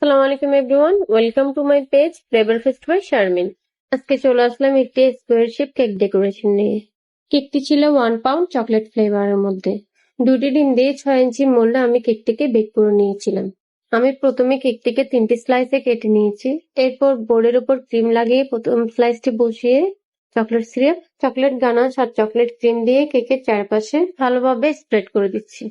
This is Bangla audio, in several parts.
আসসালামু আলাইকুম everyone, welcome to my page flavour fest by Sharmin. আজকে চলে আসলাম একটি স্কোয়ার শেপ কেক ডেকোরেশন নিয়ে। কেকটি ছিল 1 পাউন্ড চকলেট ফ্লেভারের মধ্যে। 2টি ডিম দিয়ে 6 ইঞ্চি মোল্ডে আমি কেকটিকে বেক করে নিয়েছিলাম। আমি প্রথমে কেকটিকে 3টি স্লাইসে কেটে নিয়েছি। এরপর বোর্ডের উপর ক্রিম লাগিয়ে প্রথম স্লাইসটি বসিয়ে চকলেট সিরাপ, চকলেট গানাশ আর চকলেট ক্রিম দিয়ে কেকের চারপাশে ভালোভাবে স্প্রেড করে দিচ্ছি।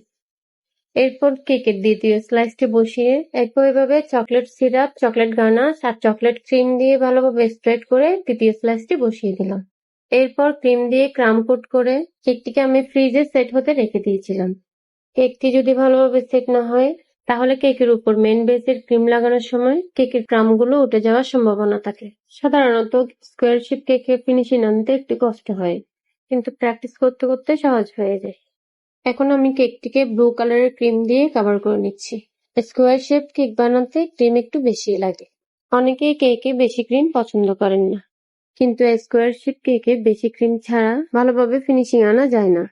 এরপর কেকের দ্বিতীয় স্লাইসটি বসিয়ে একইভাবে চকলেট সিরাপ, চকলেট গানাশ আর চকলেট ক্রিম দিয়ে ভালোভাবে স্প্রেড করে তৃতীয় স্লাইসটি বসিয়ে দিলাম। এরপর ক্রিম দিয়ে ক্রাম কোট করে কেকটিকে আমি ফ্রিজে সেট হতে রেখে দিয়েছিলাম। কেকটি যদি ভালোভাবে সেট না হয় তাহলে কেকের উপর মেন বেসের ক্রিম লাগানোর সময় কেকের ক্রামগুলো উঠে যাওয়ার সম্ভাবনা থাকে। সাধারণত স্কোয়ার শেপ কেকে ফিনিশিং আনতে একটু কষ্ট হয়, কিন্তু প্র্যাকটিস করতে করতে সহজ হয়ে যায়। এখন আমি কেকটিকে ব্লু কালারের ক্রিম দিয়ে কভার করে নিচ্ছি। স্কোয়ার শেপ কেক বানাতে ক্রিম একটু বেশি লাগে। অনেকেই কেকে বেশি ক্রিম পছন্দ করেন না, কিন্তু স্কোয়ার শেপ কেকে বেশি ক্রিম ছাড়া ভালোভাবে ফিনিশিং আনা যায় না।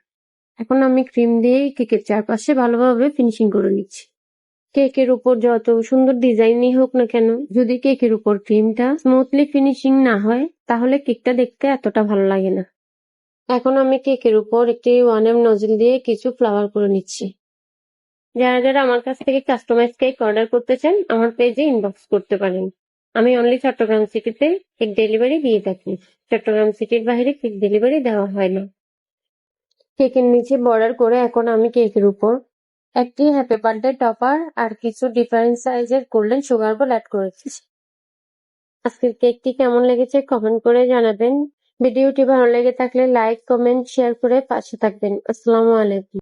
এখন আমি ক্রিম দিয়ে কেকের চারপাশে ভালোভাবে ফিনিশিং করে নিচ্ছি। কেকের উপর যত সুন্দর ডিজাইনই হোক না কেন, যদি কেকের উপর ক্রিমটা স্মুথলি ফিনিশিং না হয় তাহলে কেকটা দেখতে এতটা ভালো লাগে না। এখন আমি কেকের উপর একটি 1M নজল দিয়ে কিছু ফ্লাওয়ার করে নিচ্ছি। যারা আমার কাছ থেকে কাস্টমাইজ কেক অর্ডার করতে চান আমার পেজে ইনবক্স করতে পারেন। আমি অনলি চট্টগ্রাম সিটিতে কেক ডেলিভারি দিয়ে থাকি। চট্টগ্রাম সিটির বাইরে কেক ডেলিভারি দেওয়া হয় না। কেকের নিচে বর্ডার করে এখন আমি কেকের উপর একটি হ্যাপি বার্থডে টপার আর কিছু ডিফারেন্ট সাইজের গোল্ডেন সুগার বল অ্যাড করেছি। আজকের কেকটি কেমন লেগেছে কমেন্ট করে জানাবেন। ভিডিওটি ভালো লেগে থাকলে লাইক, কমেন্ট, শেয়ার করে পাশে থাকবেন। আসসালামু আলাইকুম।